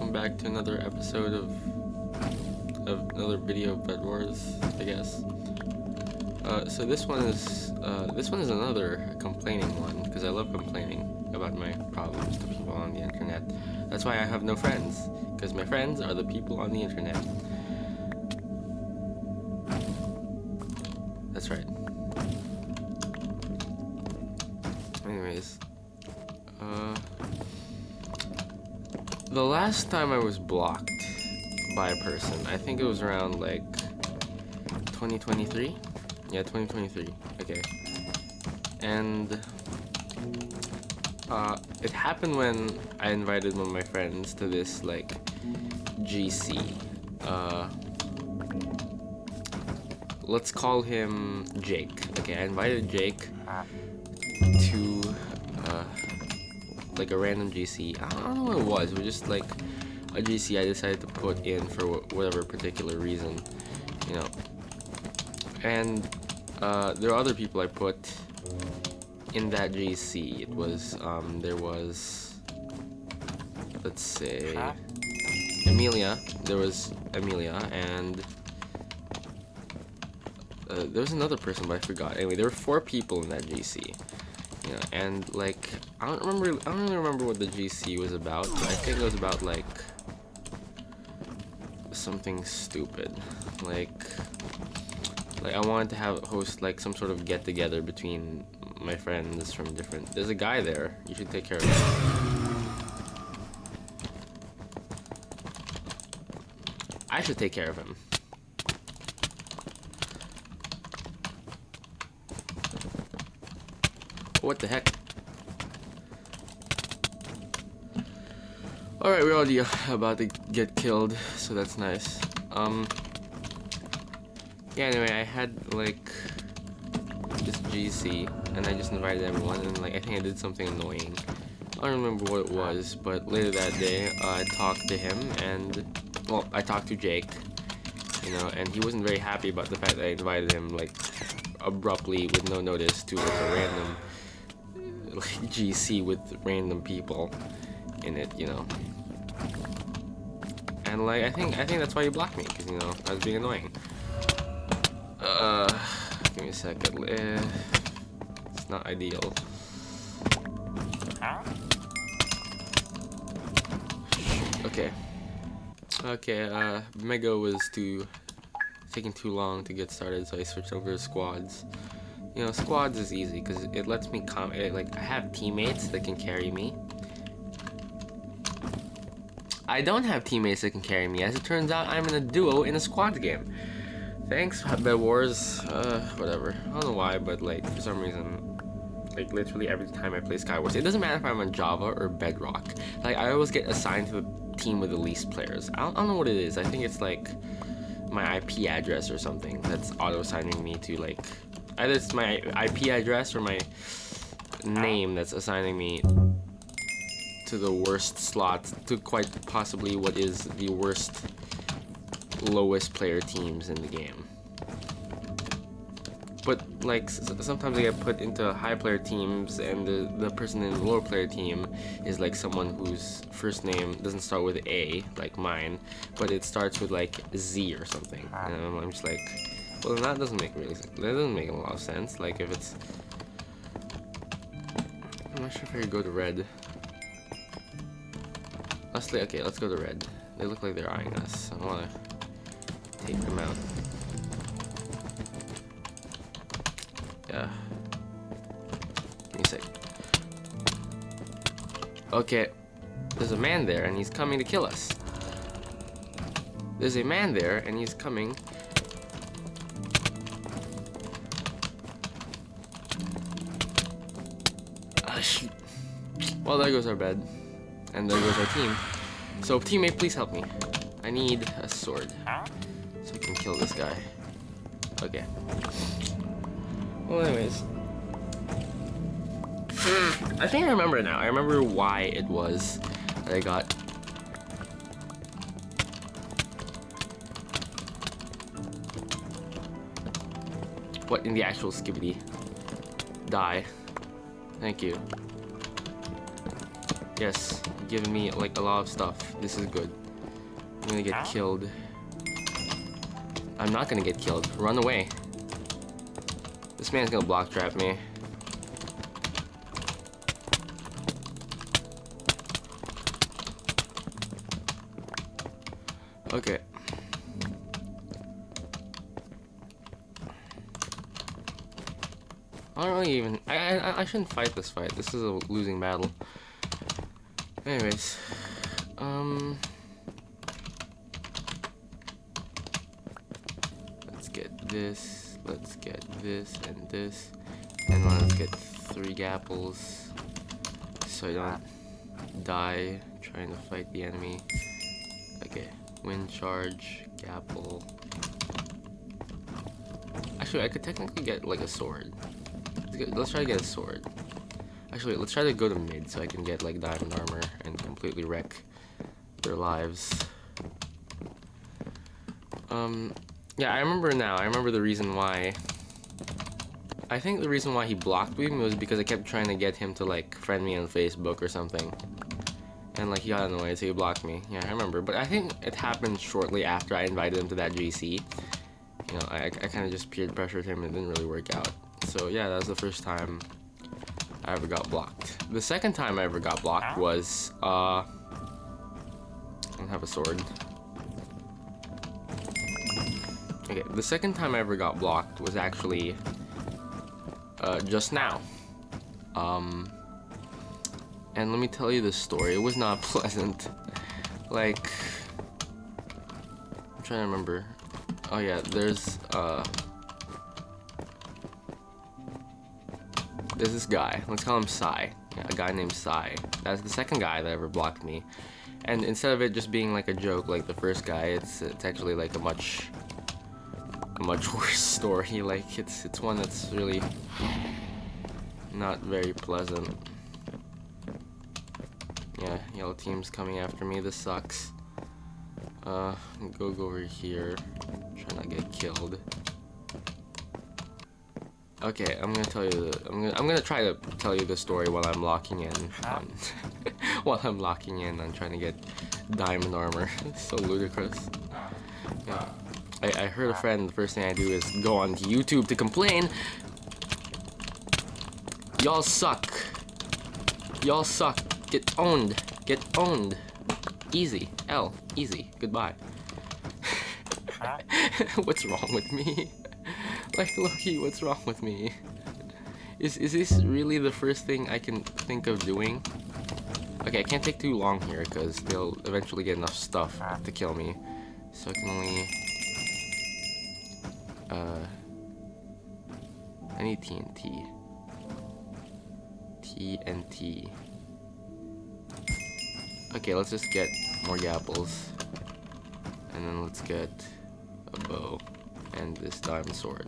welcome back to another episode of another video of Bed Wars, I guess. So this one is another complaining one, because I love complaining about my problems to people on the internet. That's why I have no friends, because my friends are the people on the internet. That's right. Anyways, the last time I was blocked by a person, I think it was around like 2023. Yeah, 2023. Okay. And it happened when I invited one of my friends to this like GC. Let's call him Jake. Okay, I invited Jake to like a random GC. I don't know what it was. It was just like a GC I decided to put in for whatever particular reason, you know. And there are other people I put in that GC. It was there was, let's say, Amelia. There was Amelia, and there was another person, but I forgot. Anyway, there were 4 people in that GC. You know, and like I don't really remember what the GC was about, but I think it was about like something stupid. Like I wanted to host like some sort of get together between my friends from different. There's a guy there. You should take care of him. I should take care of him. What the heck? Alright, we're already about to get killed, so that's nice. Yeah, anyway, I had like this GC, and I just invited everyone, and like I think I did something annoying. I don't remember what it was, but later that day, I talked to him, and well, I talked to Jake, you know, and he wasn't very happy about the fact that I invited him like abruptly with no notice to like a random like GC with random people in it, you know. And like I think that's why you blocked me, because you know I was being annoying. Give me a second. It's not ideal. Okay, Mega was taking too long to get started, so I switched over to squads. You know, squads is easy because it lets me like I have teammates that can carry me. I don't have teammates that can carry me. As it turns out, I'm in a duo in a squad game. Thanks, Bed Wars. Whatever. I don't know why, but like for some reason, like literally every time I play Skywars, it doesn't matter if I'm on Java or Bedrock. Like I always get assigned to the team with the least players. I don't know what it is. I think it's like my IP address or something that's auto-assigning me to like. Either it's my IP address or my name that's assigning me to the worst slot, to quite possibly what is the worst, lowest player teams in the game. But like sometimes I get put into high player teams, and the person in the lower player team is like someone whose first name doesn't start with A, like mine, but it starts with like Z or something. And I'm just like, well, that doesn't make a lot of sense. Like if it's, I'm not sure if I could go to red. Okay, let's go to red. They look like they're eyeing us. I wanna take them out. Yeah. Give me a sec. Okay, there's a man there, and he's coming to kill us. There's a man there, and he's coming. Shoot. Well, there goes our bed, and there goes our team. So, teammate, please help me. I need a sword so we can kill this guy. Okay. Well, anyways, I think I remember now. I remember why it was that I got. What in the actual skibbity? Die. Thank you. Yes, giving me like a lot of stuff. This is good. I'm gonna get killed. I'm not gonna get killed. Run away. This man's gonna block trap me. Okay. I don't really even. I shouldn't fight this fight. This is a losing battle. Anyways, let's get this. Let's get this and this, and let's get 3 gapples, so I don't die trying to fight the enemy. Okay, wind charge, gapple. Actually, I could technically get like a sword. Let's try to get a sword. Actually, let's try to go to mid so I can get like diamond armor and completely wreck their lives. Yeah, I remember now. I remember the reason why. I think the reason why he blocked me was because I kept trying to get him to like friend me on Facebook or something. And like he got annoyed, so he blocked me. Yeah, I remember. But I think it happened shortly after I invited him to that GC. You know, I kind of just peer pressured him and it didn't really work out. So yeah, that was the first time I ever got blocked. The second time I ever got blocked was, I don't have a sword. Okay, the second time I ever got blocked was actually, just now. And let me tell you this story. It was not pleasant. Like, I'm trying to remember. Oh yeah, there's this guy. Let's call him Sai. Yeah, a guy named Sai. That's the second guy that ever blocked me. And instead of it just being like a joke, like the first guy, it's actually like a much worse story. Like it's one that's really not very pleasant. Yeah, yellow team's coming after me. This sucks. Go over here. Try not to get killed. Okay, I'm gonna tell you I'm gonna try to tell you the story while I'm locking in on while I'm locking in on trying to get diamond armor. It's so ludicrous. Yeah. I heard a friend, the first thing I do is go on YouTube to complain. Y'all suck. Y'all suck. Get owned. Get owned. Easy. L. Easy. Goodbye. What's wrong with me? Like, Loki, what's wrong with me? Is this really the first thing I can think of doing? Okay, I can't take too long here because they'll eventually get enough stuff to kill me. So I can only... I need TNT. TNT. Okay, let's just get more apples. And then let's get a bow and this diamond sword.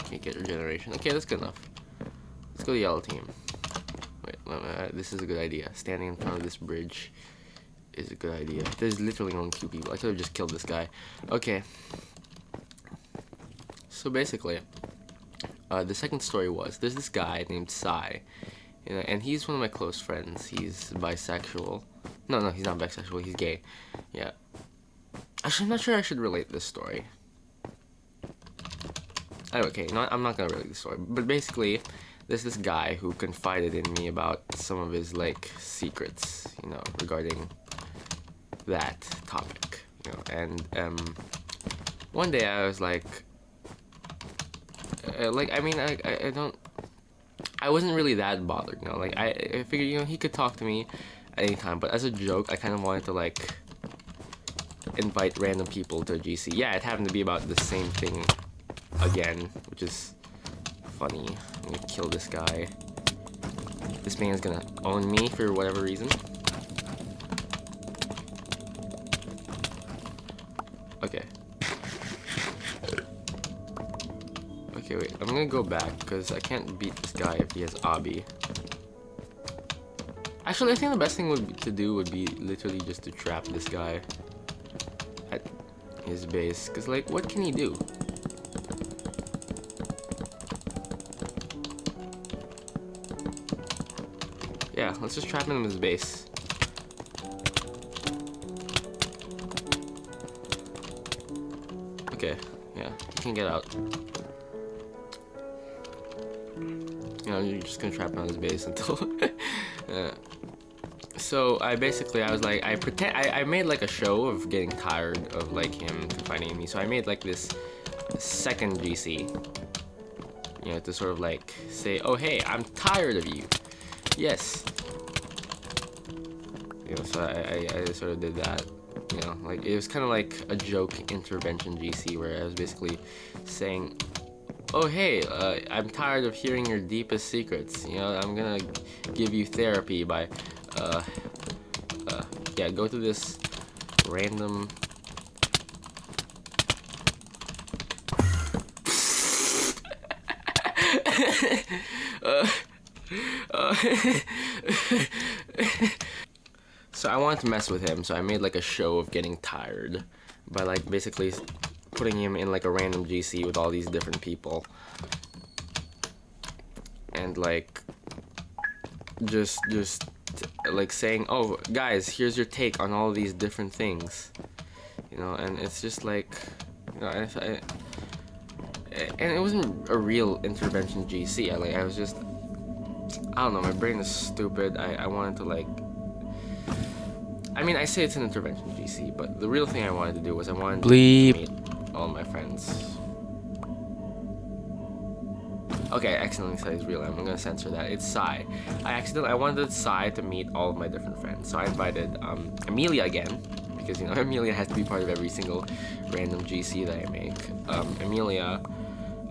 Can't get regeneration. Okay, that's good enough. Let's go to the yellow team. Wait, this is a good idea. Standing in front of this bridge is a good idea. There's literally only 2 people. I could have just killed this guy. Okay. So basically, the second story was, there's this guy named Sai, and he's one of my close friends. He's bisexual. No, he's not bisexual. He's gay. Yeah. Actually, I'm not sure I should relate this story. Okay, no, I'm not gonna relate this story. But basically, there's this guy who confided in me about some of his, like, secrets, you know, regarding that topic, you know. And one day I was like, I mean, I wasn't really that bothered, you know. Like, I figured, you know, he could talk to me at any time, but as a joke, I kind of wanted to, like, invite random people to a GC. Yeah, it happened to be about the same thing again, which is funny. I'm gonna kill this guy. This man's gonna own me for whatever reason. Okay. Okay, wait. I'm gonna go back because I can't beat this guy if he has obby. Actually, I think the best thing to do would be literally just to trap this guy at his base. Cause like, what can he do? Yeah, let's just trap him in his base. Okay, yeah, he can get out. You know, you're just gonna trap him on his base until. So I was like, I made like a show of getting tired of like him confining me. So I made like this second GC. You know, to sort of like say, oh hey, I'm tired of you. Yes. You know, so I sort of did that. You know, like it was kind of like a joke intervention GC where I was basically saying, oh hey, I'm tired of hearing your deepest secrets. You know, I'm gonna give you therapy by, yeah, go to this random. So I wanted to mess with him, so I made like a show of getting tired by like basically putting him in like a random GC with all these different people and like just like saying, oh guys, here's your take on all these different things, you know. And it's just like, you know, and it wasn't a real intervention GC. I was just, I don't know, my brain is stupid. I wanted to like, I mean, I say it's an intervention GC, but the real thing I wanted to do was I wanted to meet all my friends. Okay, I accidentally said his real name. I'm gonna censor that. It's Sai. I wanted Sai to meet all of my different friends, so I invited Amelia again, because you know Amelia has to be part of every single random GC that I make. Amelia.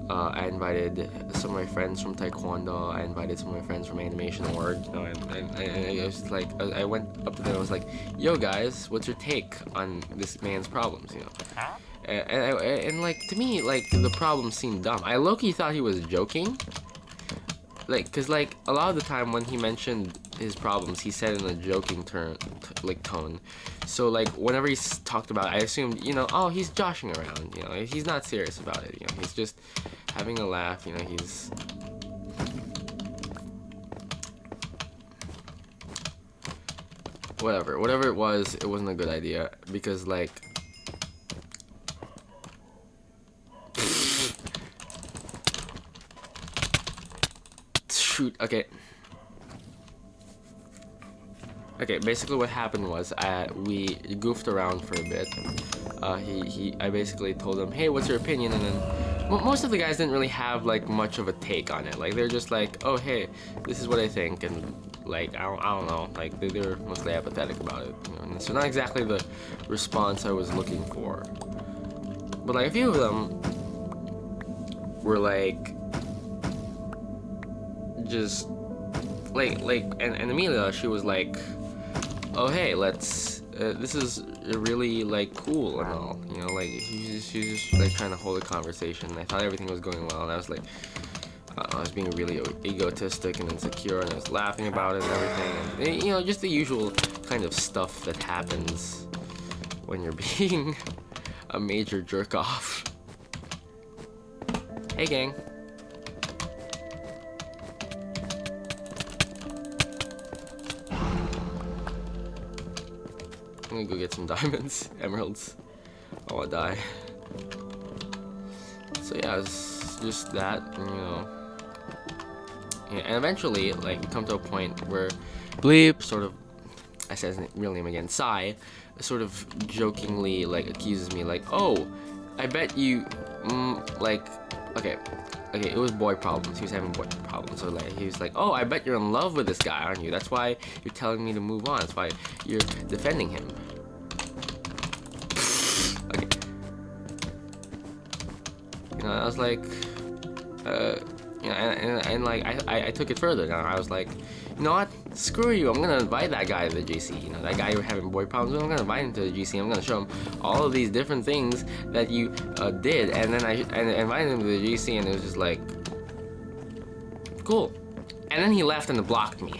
I invited some of my friends from Taekwondo. I invited some of my friends from Animation Award. You know, and I was like, I went up to them. I was like, "Yo, guys, what's your take on this man's problems?" You know, and like to me, like the problem seemed dumb. I low-key thought he was joking. Like, cause like a lot of the time when he mentioned his problems, he said in a joking tone. So like whenever he's talked about it, I assumed, you know, oh, he's joshing around. You know, he's not serious about it. You know, he's just having a laugh. You know, he's whatever it was. It wasn't a good idea because like. Shoot, okay, basically what happened was we goofed around for a bit. I basically told him, hey, what's your opinion? And then most of the guys didn't really have like much of a take on it. Like they're just like, oh hey, this is what I think, and like I don't know, like they're mostly apathetic about it, you know? And so not exactly the response I was looking for, but like a few of them were like just like and Amelia, she was like, oh hey, let's this is really like cool and all, you know, like she's just like trying to hold a conversation. I thought everything was going well, and I was like, I was being really egotistic and insecure, and I was laughing about it and everything, and you know, just the usual kind of stuff that happens when you're being a major jerk off. Hey gang. I'm gonna go get some diamonds, emeralds. I wanna die. So yeah, it's just that, you know. Yeah, and eventually, like, we come to a point where Bleep sort of, I said his real name again, Sai, sort of jokingly, like, accuses me, like, oh, I bet you, like, okay, it was boy problems. He was having boy problems. So like, he was like, oh, I bet you're in love with this guy, aren't you? That's why you're telling me to move on. That's why you're defending him. Okay. You know, I was like, you know, and like, I took it further. Now I was like, you know what? Screw you. I'm gonna invite that guy to the GC. You know, that guy you were having boy problems with. I'm gonna invite him to the GC. I'm gonna show him all of these different things that you did, and then I invited him to the GC, and it was just like, cool. And then he left and blocked me.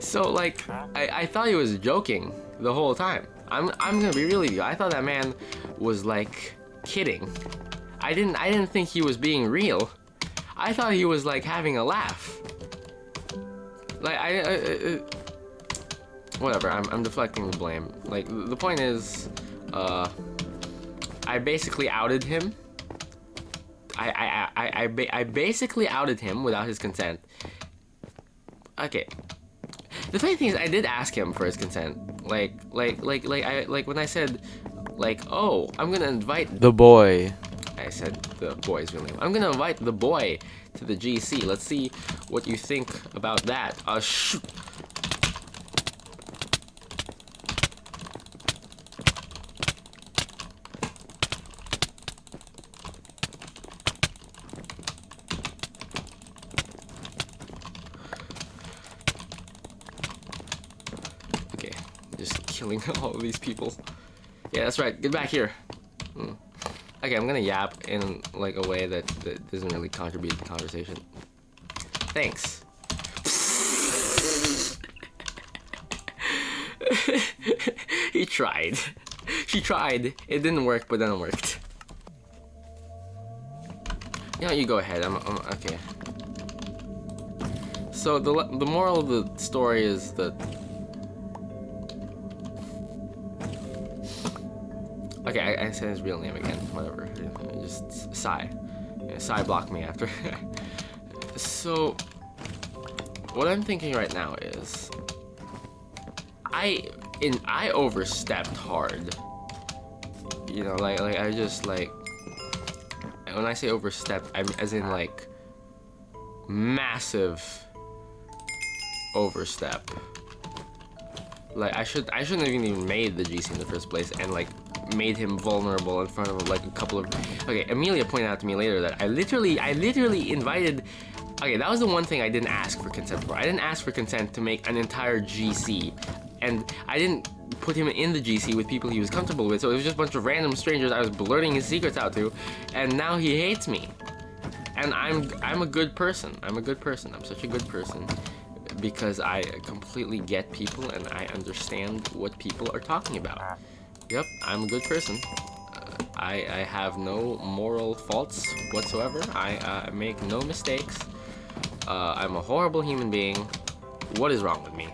So like, I thought he was joking the whole time. I'm gonna be real with you. I thought that man was like kidding. I didn't think he was being real. I thought he was like having a laugh. Like whatever. I'm deflecting the blame. Like the point is, I basically outed him. I basically outed him without his consent. Okay. The funny thing is, I did ask him for his consent. Like when I said, like, oh, I'm gonna invite the boy. I said the boy's real name. I'm gonna invite the boy to the GC. Let's see what you think about that. Shoot. Okay, just killing all of these people. Yeah, that's right. Get back here. Okay, I'm gonna yap in like a way that doesn't really contribute to the conversation. Thanks. He tried. She tried. It didn't work, but then it worked. Yeah, you go ahead. I'm okay. So the moral of the story is that. Okay, I said his real name again. Whatever. Just Sai. Yeah, Sai blocked me after. So, what I'm thinking right now is, I overstepped hard. You know, like I just like. When I say overstepped, I'm as in like massive overstep. Like I shouldn't have even made the GC in the first place, and like made him vulnerable in front of like a couple of. Okay, Amelia pointed out to me later that I literally invited. Okay, that was the one thing I didn't ask for consent for. I didn't ask for consent to make an entire GC, and I didn't put him in the GC with people he was comfortable with. So it was just a bunch of random strangers I was blurting his secrets out to, and now he hates me. And I'm a good person. I'm a good person. I'm such a good person because I completely get people and I understand what people are talking about. Yep, I'm a good person. I have no moral faults whatsoever. I make no mistakes. I'm a horrible human being. What is wrong with me?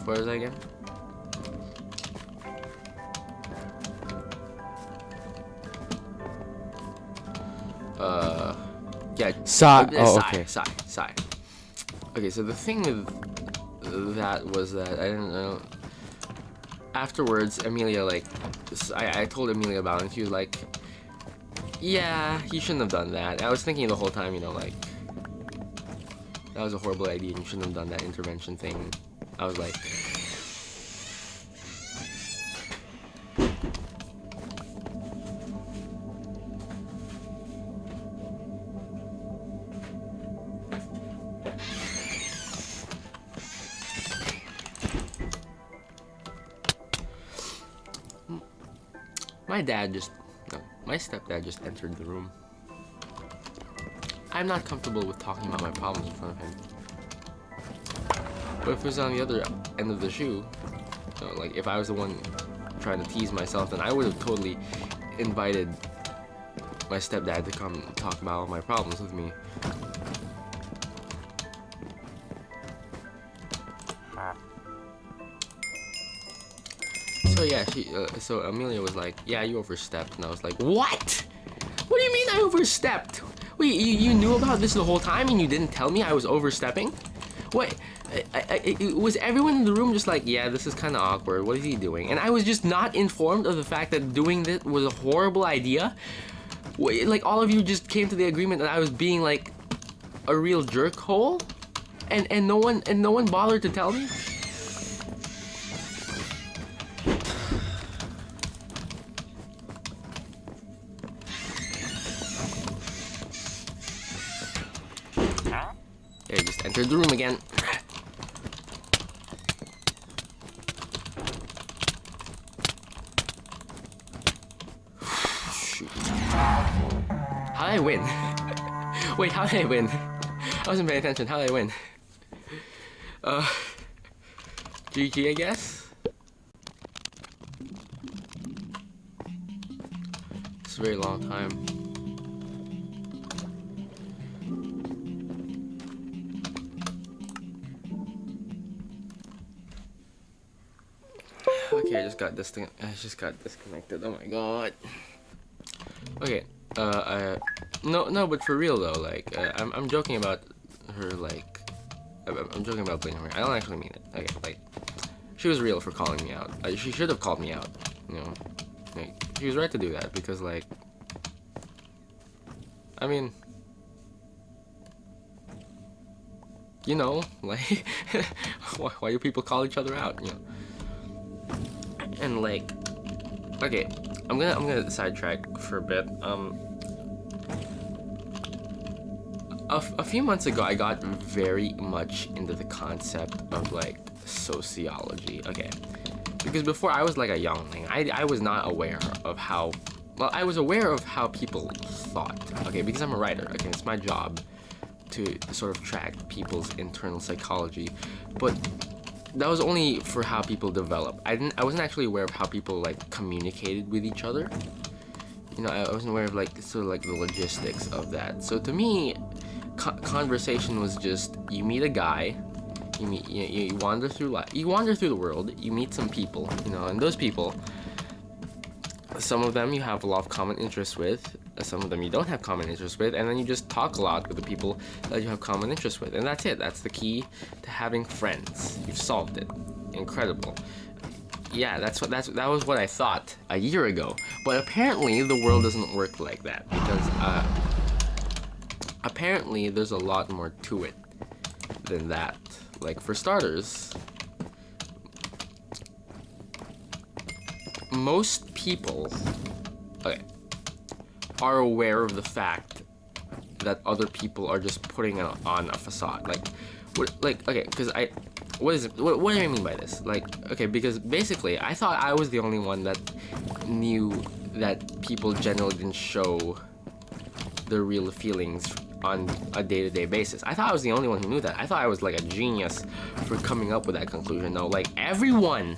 Where is that again? Yeah. Sai. Oh, okay. Sai. Okay, so the thing with that was that I didn't know. Afterwards, Amelia, like, I told Amelia about it, and she was like, yeah, you shouldn't have done that. I was thinking the whole time, you know, like, that was a horrible idea, and you shouldn't have done that intervention thing. I was like, my stepdad just entered the room. I'm not comfortable with talking about my problems in front of him. But if it was on the other end of the shoe, you know, like if I was the one trying to tease myself, then I would have totally invited my stepdad to come talk about all my problems with me. So yeah, so Amelia was like, yeah, you overstepped. And I was like, what? What do you mean I overstepped? Wait, you knew about this the whole time and you didn't tell me I was overstepping? What? Was everyone in the room just like, yeah, this is kind of awkward. What is he doing? And I was just not informed of the fact that doing this was a horrible idea? Like, all of you just came to the agreement that I was being like a real jerkhole? And no one bothered to tell me? Yeah, just entered the room again. Shoot. How did I win? Wait, how did I win? I wasn't paying attention. How did I win? GG, I guess. It's a very long time. Okay, I just got disconnected. Oh my god. Okay. No, but for real though, like, I'm joking about her, like, I'm joking about blaming her. I don't actually mean it. Okay, like, she was real for calling me out. She should have called me out, you know. Like, she was right to do that, because, like, I mean, you know, like, why do people call each other out, you know? And, like, okay, I'm gonna sidetrack for a bit. A few months ago, I got very much into the concept of, like, sociology. Okay, because before I was like a youngling. I was not aware of how, well, I was aware of how people thought. Okay, because I'm a writer. Okay, it's my job to sort of track people's internal psychology, but that was only for how people develop. I wasn't actually aware of how people, like, communicated with each other. You know, I wasn't aware of, like, sort of like the logistics of that. So to me, conversation was just, you meet a guy, you wander through life, you wander through the world, you meet some people, you know, and those people, some of them you have a lot of common interests with, some of them you don't have common interests with, and then you just talk a lot with the people that you have common interests with, and that's it. That's the key to having friends. You've solved it. Incredible. Yeah, that was what I thought a year ago, but apparently the world doesn't work like that, because apparently there's a lot more to it than that. Like, for starters, most people, okay, are aware of the fact that other people are just putting on a facade. Like, okay, because what do I mean by this? Like, okay, because basically, I thought I was the only one that knew that people generally didn't show their real feelings on a day-to-day basis. I thought I was the only one who knew that. I thought I was, like, a genius for coming up with that conclusion. No, like, everyone,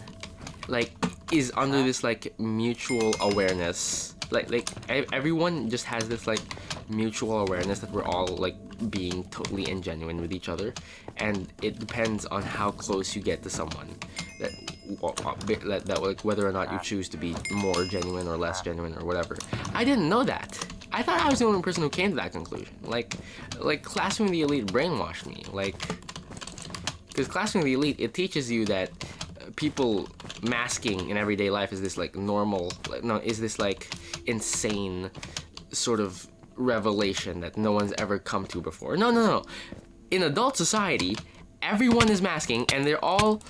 like, is under this, like, mutual awareness. Like everyone just has this, like, mutual awareness that we're all, like, being totally ingenuine with each other, and it depends on how close you get to someone that like, whether or not you choose to be more genuine or less genuine or whatever. I didn't know that. I thought I was the only person who came to that conclusion. Like Classroom of the Elite brainwashed me. Like, because Classroom of the Elite, it teaches you that people masking in everyday life is this, like, normal, is this, like, insane sort of revelation that no one's ever come to before. No. In adult society, everyone is masking, and they're all,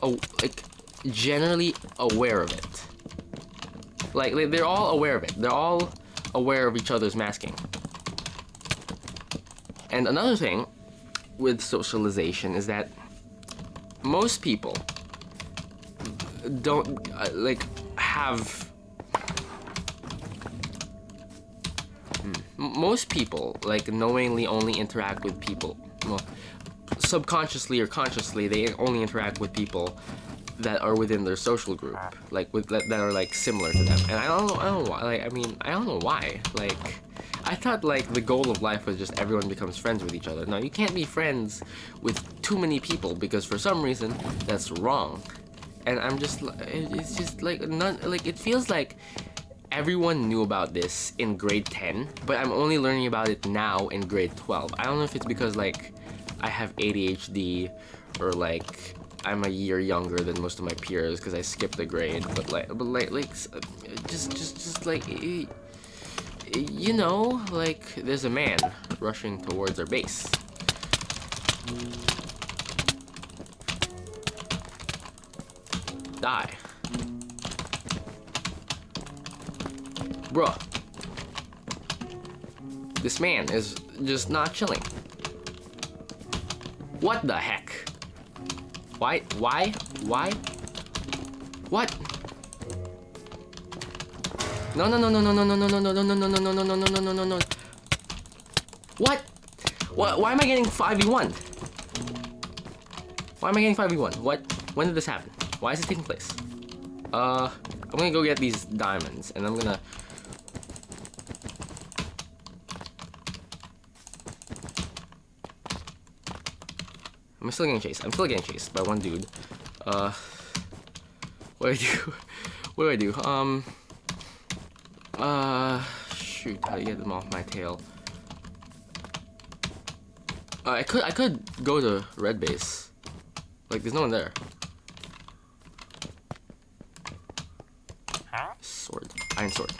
like, generally aware of it. Like, they're all aware of it. They're all aware of each other's masking. And another thing with socialization is that most people don't, like, have... Most people, like, knowingly only interact with people. Well, subconsciously or consciously, they only interact with people that are within their social group, like, that are, like, similar to them. And I don't know why. Like, I mean, I don't know why. Like, I thought, like, the goal of life was just everyone becomes friends with each other. No, you can't be friends with too many people, because for some reason that's wrong. And I'm just, it's just, like, it feels like everyone knew about this in grade 10, but I'm only learning about it now in grade 12. I don't know if it's because, like, I have ADHD, or, like, I'm a year younger than most of my peers because I skipped a grade, but just like, you know, like, there's a man rushing towards our base. Die. Bruh. This man is just not chilling. What the heck? Why? What? No. What? Why am I getting 5v1? Why am I getting 5v1? What? When did this happen? Why is it taking place? I'm gonna go get these diamonds, and I'm gonna... I'm still getting chased. I'm still getting chased by one dude. What do I do? What do I do? Shoot, how do you get them off my tail? I could go to red base. Like, there's no one there. Sword. Iron sword.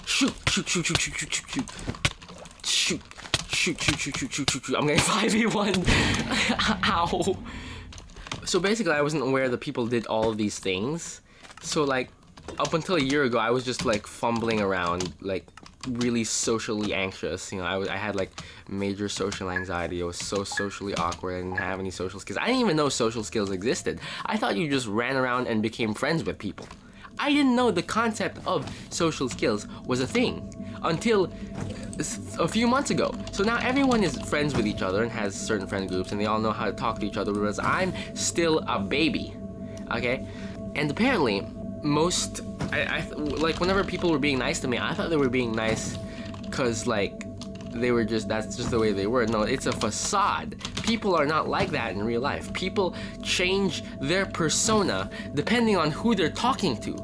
Shoot! Shoot, shoot, shoot, shoot, shoot, shoot, shoot. Shoot. Shoot, shoot, shoot, shoot, shoot, shoot, shoot. I'm getting 5v1. Ow. So basically, I wasn't aware that people did all of these things. So like, up until a year ago, I was just like fumbling around, like really socially anxious. You know, I had like major social anxiety. I was so socially awkward. I didn't have any social skills. I didn't even know social skills existed. I thought you just ran around and became friends with people. I didn't know the concept of social skills was a thing until a few months ago. So now everyone is friends with each other and has certain friend groups, and they all know how to talk to each other, whereas I'm still a baby, okay? And apparently, like whenever people were being nice to me, I thought they were being nice because like they were just, that's just the way they were. No, it's a facade. People are not like that in real life. People change their persona depending on who they're talking to.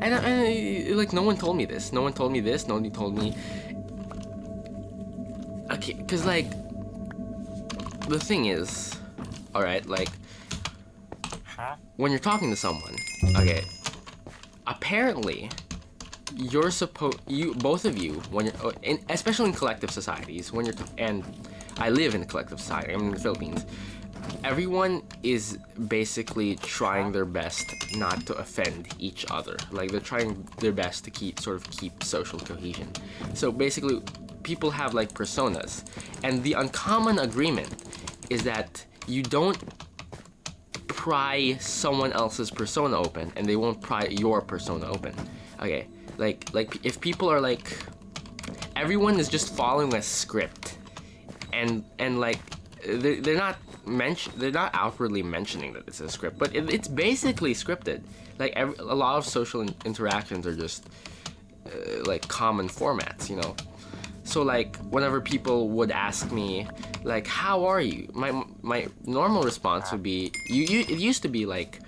And like, no one told me this. No one told me this. Nobody told me. Okay, because like, the thing is, alright, like, when you're talking to someone, okay, apparently, you're both of you, when you're, especially in collective societies, when you're, and I live in a collective society, I'm in the Philippines, everyone is basically trying their best not to offend each other. Like, they're trying their best to keep social cohesion. So basically, people have like personas, and the uncommon agreement is that you don't pry someone else's persona open, and they won't pry your persona open. Okay, like if people are like, everyone is just following a script, and like they're not outwardly mentioning that it's a script, but it's basically scripted. Like a lot of social interactions are just like common formats, you know. So like, whenever people would ask me, like, how are you? My normal response would be, it used to be like,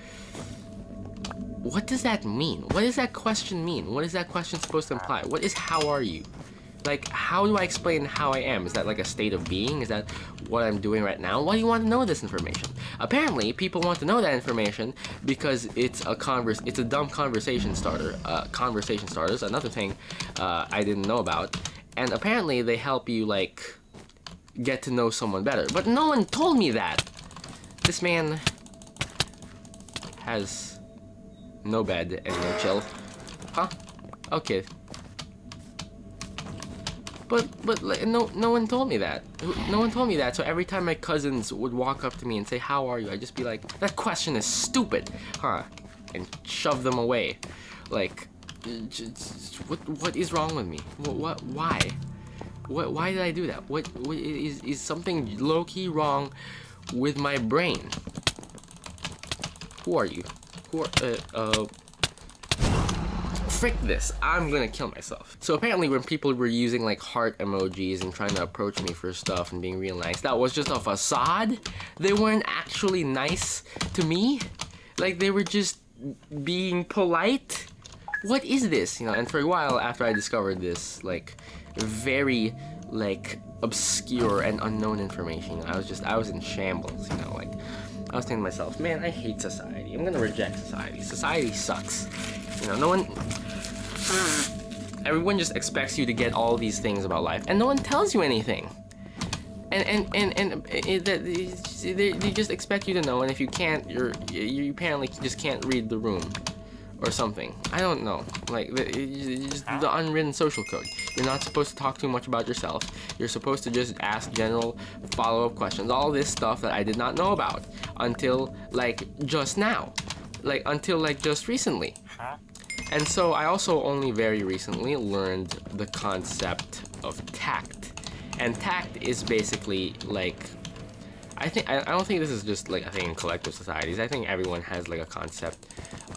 what does that mean? What does that question mean? What is that question supposed to imply? What is how are you? Like, how do I explain how I am? Is that like a state of being? Is that what I'm doing right now? Why do you want to know this information? Apparently, people want to know that information because it's a dumb conversation starter. Conversation starters, another thing I didn't know about. And apparently they help you like get to know someone better. But no one told me that. This man has no bed and no chill. Huh? Okay. But like, no one told me that. No one told me that. So every time my cousins would walk up to me and say, "How are you?" I'd just be like, "That question is stupid." Huh? And shove them away. Like, what is wrong with me? Why? Why did I do that? What is something low-key wrong with my brain? Who are you? Who are, frick this, I'm gonna kill myself. So apparently when people were using like heart emojis and trying to approach me for stuff and being real nice, that was just a facade. They weren't actually nice to me. Like, they were just being polite. What is this? You know, and for a while after I discovered this, like, very, like, obscure and unknown information, I was in shambles, you know, like, I was thinking to myself, man, I hate society. I'm gonna reject society. Society sucks. You know, everyone just expects you to get all these things about life, and no one tells you anything. They just expect you to know, and if you can't, you apparently just can't read the room. Or something. I don't know. Like, just the unwritten social code. You're not supposed to talk too much about yourself. You're supposed to just ask general follow-up questions. All this stuff that I did not know about until, like, just now. Like, until, like, just recently. And so I also only very recently learned the concept of tact. And tact is basically like, I don't think this is just like a thing in collective societies. I think everyone has like a concept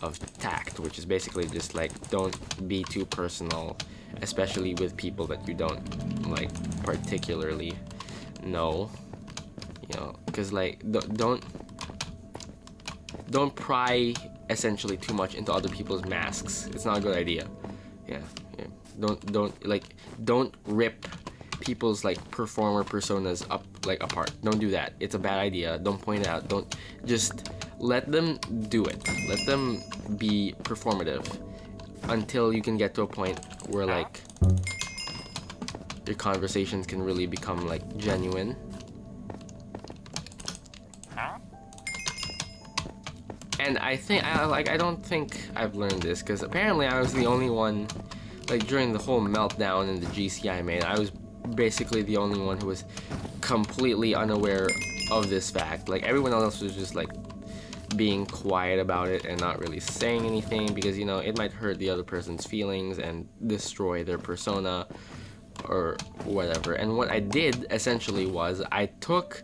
of tact, which is basically just like, don't be too personal, especially with people that you don't like particularly know, you know, because like don't pry essentially too much into other people's masks. It's not a good idea. Yeah. Don't rip people's like performer personas apart. Don't do that. It's a bad idea. Don't point it out. Don't, just let them do it. Let them be performative until you can get to a point where like your conversations can really become like genuine. And I don't think I've learned this, because apparently I was the only one, like during the whole meltdown in the GC I made, I was basically the only one who was completely unaware of this fact. Like everyone else was just like being quiet about it and not really saying anything, because you know it might hurt the other person's feelings and destroy their persona or whatever. And what I did essentially was I took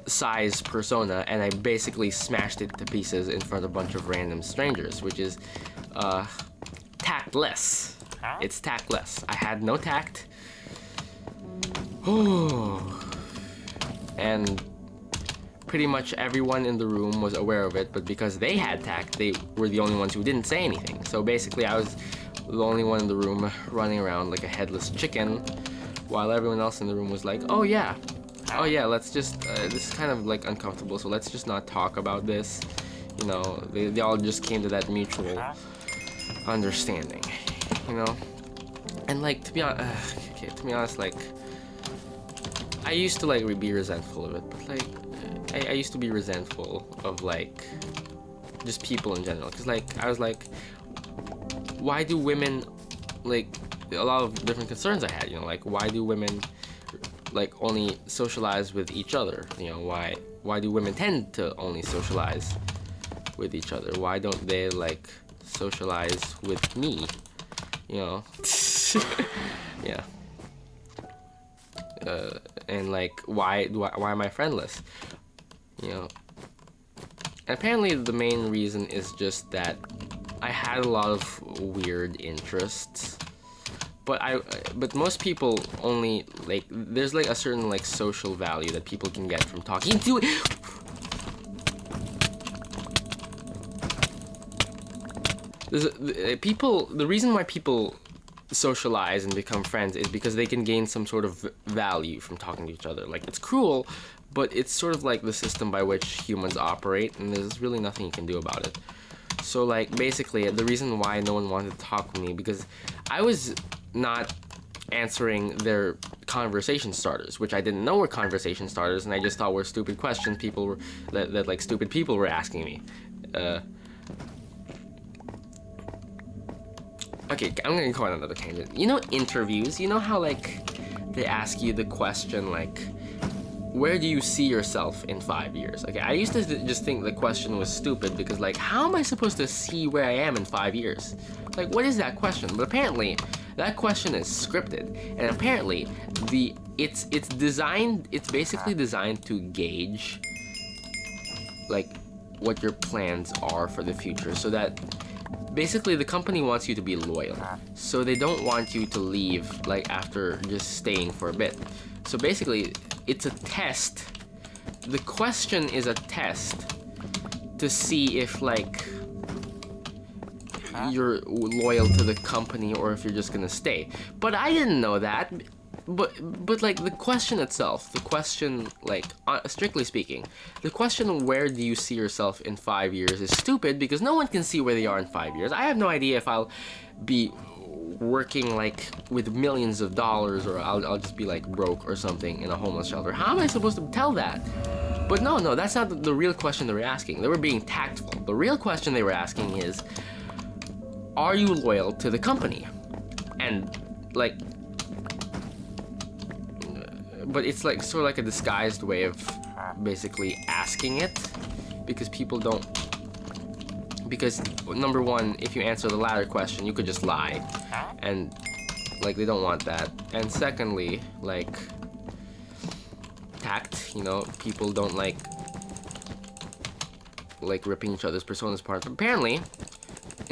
Sai's persona and I basically smashed it to pieces in front of a bunch of random strangers, which is tactless. It's tactless. I had no tact. And pretty much everyone in the room was aware of it, but because they had tact, they were the only ones who didn't say anything. So basically I was the only one in the room running around like a headless chicken, while everyone else in the room was like, oh yeah, let's just, this is kind of like uncomfortable, so let's just not talk about this. You know, they all just came to that mutual understanding, you know? And like, to be honest, like, I used to like be resentful of it, but like, I used to be resentful of like, just people in general, because like, I was like, why do women, like, a lot of different concerns I had, you know, like, why do women like only socialize with each other? You know, why do women tend to only socialize with each other? Why don't they like socialize with me? You know? Yeah. And like, why am I friendless? You know? And apparently the main reason is just that I had a lot of weird interests. But most people only, like, there's like a certain like social value that people can get from talking to the reason why people socialize and become friends is because they can gain some sort of value from talking to each other. Like, it's cruel, but it's sort of like the system by which humans operate, and there's really nothing you can do about it. So like, basically the reason why no one wanted to talk with me, because I was not answering their conversation starters, which I didn't know were conversation starters, and I just thought were stupid questions people were that like stupid people were asking me. Okay, I'm gonna go on another tangent. You know, interviews, you know how like they ask you the question like, where do you see yourself in 5 years? Okay, I used to just think the question was stupid, because like, how am I supposed to see where I am in 5 years? Like, what is that question? But apparently that question is scripted, and apparently it's basically designed to gauge like what your plans are for the future, so that basically the company wants you to be loyal, so they don't want you to leave like after just staying for a bit. So basically it's a test. The question is a test to see if like you're loyal to the company or if you're just gonna stay. But I didn't know that. But like the question itself, the question like strictly speaking, the question where do you see yourself in 5 years is stupid, because no one can see where they are in 5 years. I have no idea if I'll be working like with millions of dollars, or I'll just be like broke or something in a homeless shelter. How am I supposed to tell that? But no, that's not the real question they were asking. They were being tactful. The real question they were asking is, are you loyal to the company? And like, but it's like sort of like a disguised way of basically asking it, because people don't, because number one, if you answer the latter question, you could just lie, and like they don't want that. And secondly, like, tact. You know, people don't like ripping each other's personas apart. But apparently,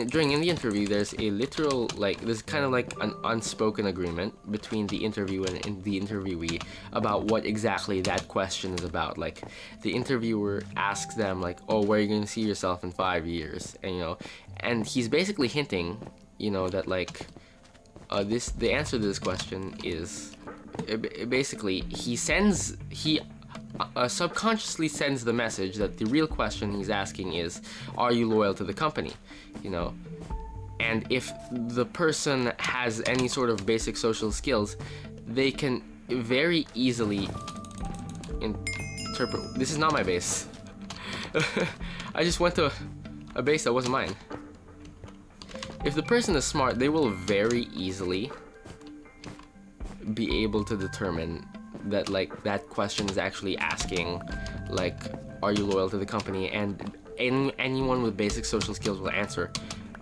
during the interview, there's a literal, like, there's kind of like an unspoken agreement between the interviewer and the interviewee about what exactly that question is about. Like, the interviewer asks them, like, oh, where are you going to see yourself in 5 years? And, you know, and he's basically hinting, you know, that, like, the answer to this question is, basically, he subconsciously sends the message that the real question he's asking is, are you loyal to the company? You know, and if the person has any sort of basic social skills, they can very easily interpret. This is not my base. I just went to a base that wasn't mine. If the person is smart, they will very easily be able to determine that, like, that question is actually asking, like, are you loyal to the company? And anyone with basic social skills will answer,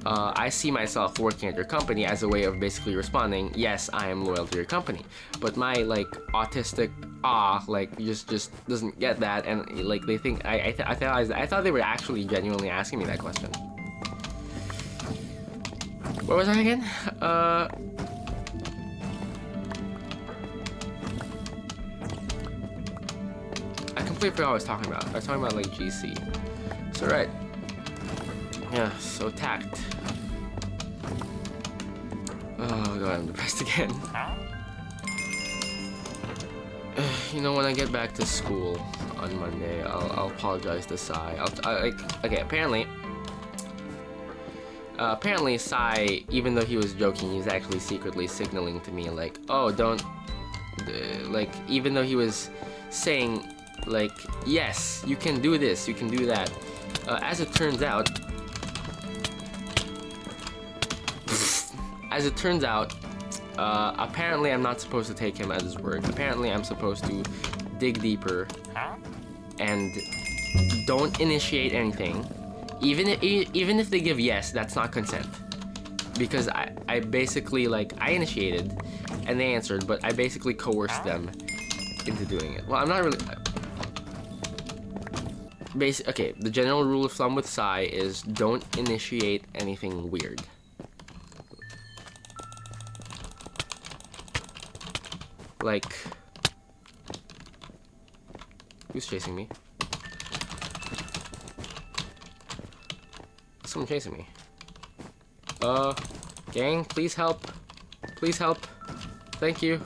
I see myself working at your company, as a way of basically responding, yes, I am loyal to your company. But my, like, autistic like, just doesn't get that, and, like, they think I thought they were actually genuinely asking me that question. Where was I again? I completely forgot what I was talking about. I was talking about, like, GC. So, right. Yeah, so tact. Oh god, I'm depressed again. You know, when I get back to school on Monday, I'll apologize to Sai. Okay, apparently Sai, even though he was joking, he's actually secretly signaling to me, like, oh, don't, like, even though he was saying, like, yes, you can do this, you can do that. As it turns out, apparently I'm not supposed to take him at his word. Apparently I'm supposed to dig deeper and don't initiate anything. Even if they give yes, that's not consent. Because I basically, like, I initiated and they answered, but I basically coerced them into doing it. Well, I'm not really... Okay, the general rule of thumb with Sai is don't initiate anything weird. Like... Who's chasing me? Someone chasing me. Gang, please help. Please help. Thank you.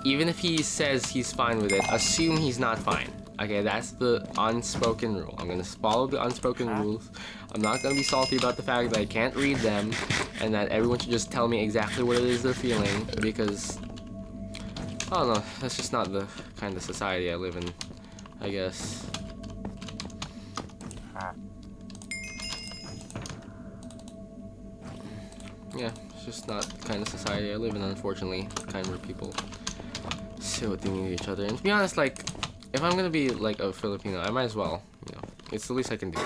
Even if he says he's fine with it, assume he's not fine. Okay, that's the unspoken rule. I'm gonna follow the unspoken rules. I'm not gonna be salty about the fact that I can't read them and that everyone should just tell me exactly what it is they're feeling, because I don't know, that's just not the kind of society I live in, I guess. Yeah, it's just not the kind of society I live in, unfortunately. The kind where people say what they mean to each other. And to be honest, like, if I'm gonna be, like, a Filipino, I might as well, you know, it's the least I can do.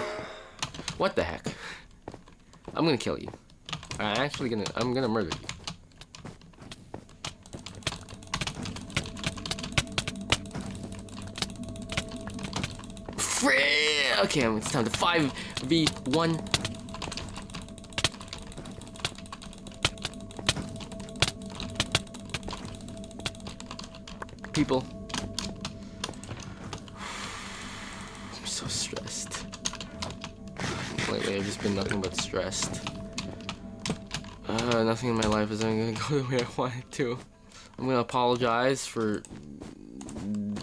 What the heck? I'm gonna kill you. I'm gonna murder you. Okay, it's time to 5v1. People. I'm so stressed. Lately, I've just been nothing but stressed. Nothing in my life is gonna go the way I want it to. I'm gonna apologize for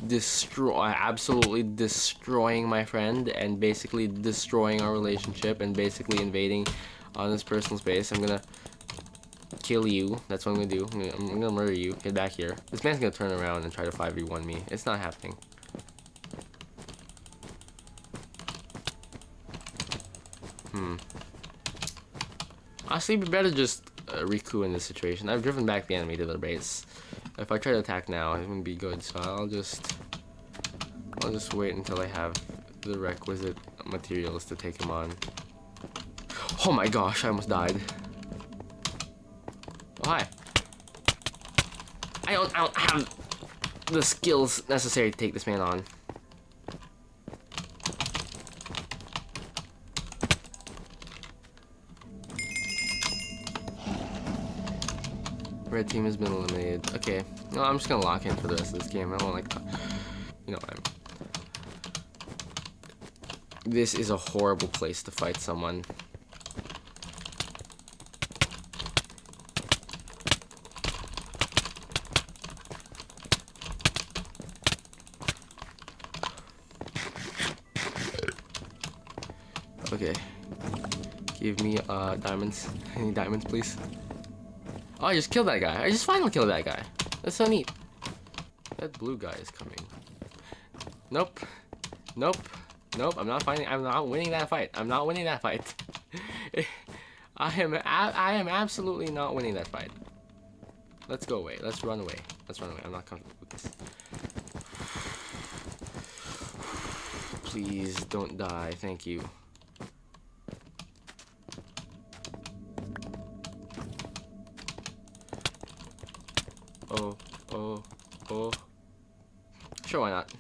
absolutely destroying my friend and basically destroying our relationship and basically invading on this personal space. I'm gonna kill you. That's what I'm gonna do. I'm gonna murder you. Get back here. This man's gonna turn around and try to 5v1 me. It's not happening. Honestly, it'd be better just Riku in this situation. I've driven back the enemy to their base. If I try to attack now, it wouldn't be good, so I'll just wait until I have the requisite materials to take him on. Oh my gosh, I almost died. Oh, hi. I don't have... the skills necessary to take this man on. Red team has been eliminated. Okay, no, I'm just gonna lock in for the rest of this game. I don't like, you know, this is a horrible place to fight someone. Okay, give me diamonds. I need diamonds, please. Oh, I just killed that guy. I just finally killed that guy. That's so neat. That blue guy is coming. Nope. Nope. Nope. I'm not winning that fight. I'm not winning that fight. I am absolutely not winning that fight. Let's go away. Let's run away. Let's run away. I'm not comfortable with this. Please don't die. Thank you. Oh. Sure, why not?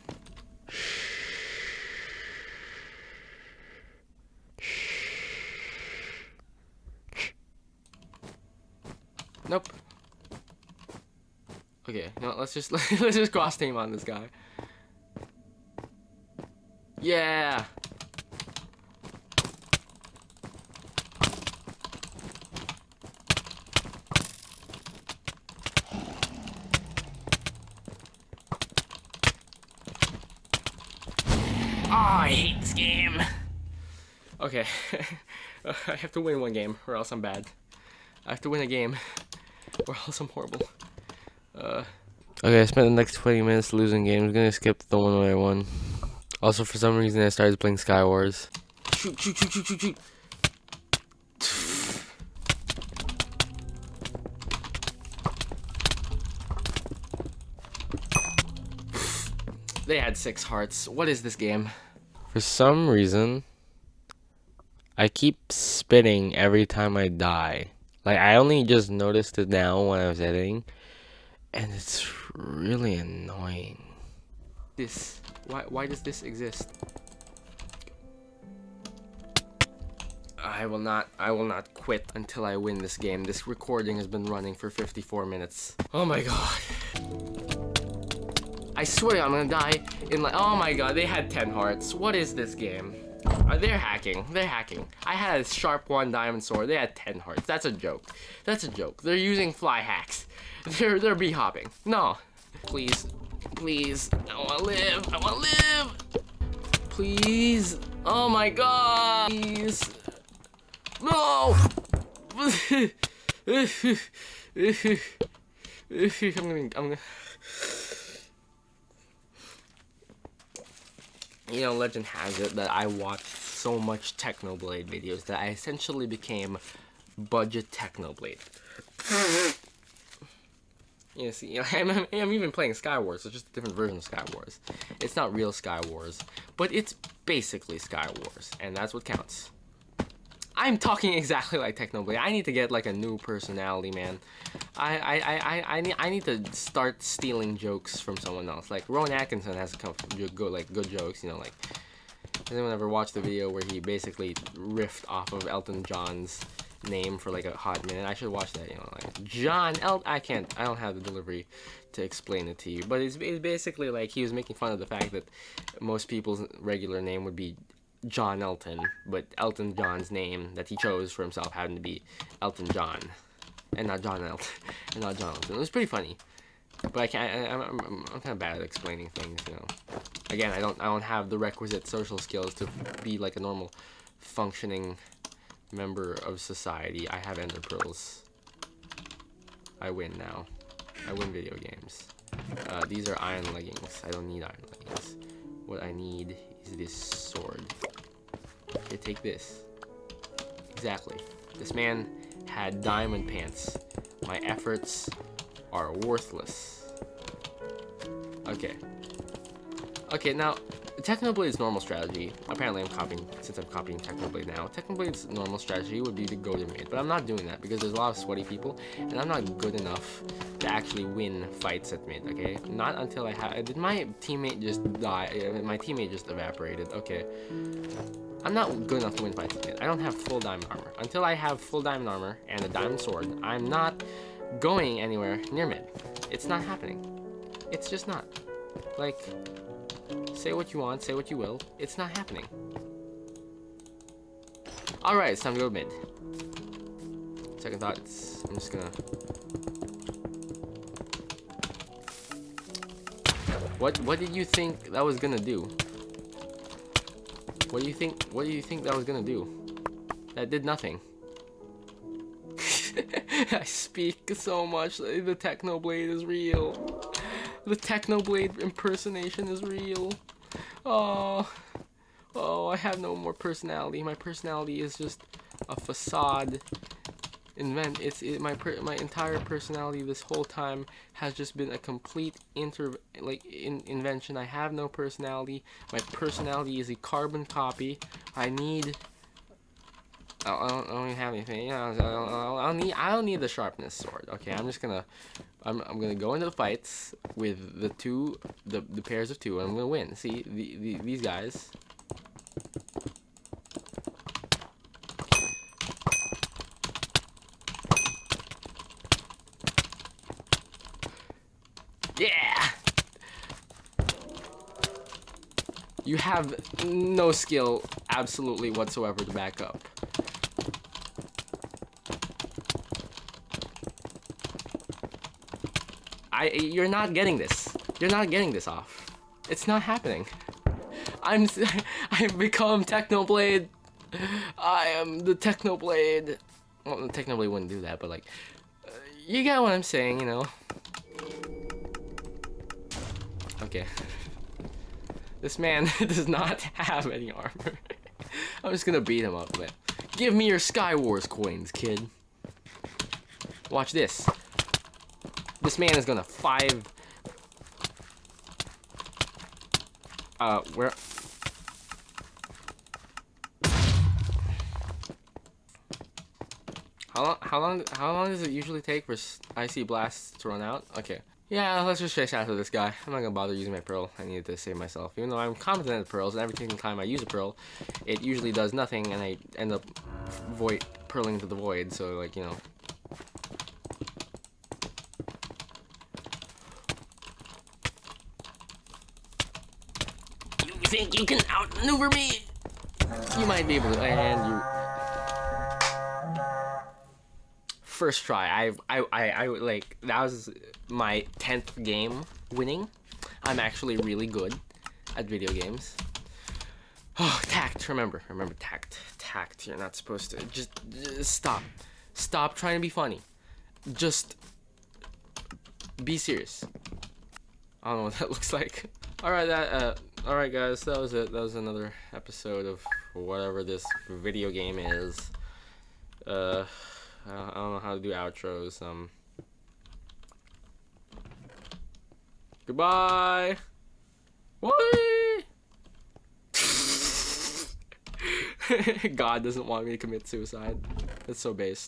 Nope. Okay, no, let's just let's just cross team on this guy. Yeah. Oh, I hate this game. Okay. I have to win one game or else I'm bad. I have to win a game or else I'm horrible. Okay, I spent the next 20 minutes losing games. I'm gonna skip the one where I won. Also, for some reason, I started playing Sky Wars. Shoot, shoot, shoot, shoot, shoot, shoot. They had 6 hearts. What is this game? For some reason, I keep spitting every time I die. Like, I only just noticed it now when I was editing, and it's really annoying. Why does this exist? I will not quit until I win this game. This recording has been running for 54 minutes. Oh my god. I swear I'm gonna die in like, oh my god, they had 10 hearts. What is this game? They're hacking. They're hacking. I had a sharp 1 diamond sword. They had 10 hearts. That's a joke. That's a joke. They're using fly hacks. They're bee hopping. No. Please. Please. I wanna live. I wanna live. Please. Oh my god. Please. No. I'm gonna. You know, legend has it that I watched so much Technoblade videos that I essentially became budget Technoblade. You see, I'm even playing Sky Wars. It's just a different version of Sky Wars. It's not real Sky Wars, but it's basically Sky Wars, and that's what counts. I'm talking exactly like Technoblade. I need to get like a new personality, man. I need to start stealing jokes from someone else. Like Rowan Atkinson has good jokes, you know. Like, has anyone ever watched the video where he basically riffed off of Elton John's name for like a hot minute? I should watch that, you know, like I don't have the delivery to explain it to you, but it's basically like he was making fun of the fact that most people's regular name would be John Elton, but Elton John's name that he chose for himself happened to be Elton John, and not John Elton, and not John Elton. It was pretty funny, but I'm kind of bad at explaining things, you know. Again, I don't have the requisite social skills to be like a normal, functioning member of society. I have ender pearls. I win now. I win video games. These are iron leggings. I don't need iron leggings. What I need is this sword. Okay, take this. Exactly. This man had diamond pants. My efforts are worthless. Okay. Okay, now, Technoblade's normal strategy, apparently since I'm copying Technoblade now, Technoblade's normal strategy would be to go to mid, but I'm not doing that because there's a lot of sweaty people, and I'm not good enough to actually win fights at mid, okay? Not until I have... Did my teammate just die? My teammate just evaporated, okay. I'm not good enough to win fights at mid. I don't have full diamond armor. Until I have full diamond armor and a diamond sword, I'm not going anywhere near mid. It's not happening. It's just not. Like... Say what you want, say what you will. It's not happening. Alright, it's time to go mid. Second thoughts, I'm just gonna... What did you think that was gonna do? What do you think that was gonna do? That did nothing. I speak so much. The Technoblade is real. The Technoblade impersonation is real. Oh, I have no more personality. My personality is just a facade. My entire personality this whole time has just been a complete invention. I have no personality. My personality is a carbon copy. I don't have anything. I don't need the sharpness sword. Okay, I'm gonna go into the fights with the pairs of two, and I'm gonna win. See these guys. Yeah. You have no skill absolutely whatsoever to back up. You're not getting this. You're not getting this off. It's not happening. I've become Technoblade. I am the Technoblade. Well, the Technoblade wouldn't do that, but like, you get what I'm saying, you know. Okay. This man does not have any armor. I'm just gonna beat him up, man. Give me your Sky Wars coins, kid. Watch this. This man is gonna where? How long does it usually take for icy blasts to run out? Okay. Yeah, let's just chase after this guy. I'm not gonna bother using my pearl. I need to save myself. Even though I'm competent at pearls, and every single time I use a pearl, it usually does nothing, and I end up pearling into the void. So like, you know. You think you can outmaneuver me? You might be able to, and you. First try. I like, that was my 10th game winning. I'm actually really good at video games. Oh, tact. Remember tact. Tact. You're not supposed to just stop trying to be funny. Just be serious. I don't know what that looks like. All right, guys, that was it. That was another episode of whatever this video game is. I don't know how to do outros. Goodbye. Bye. God doesn't want me to commit suicide. That's so based.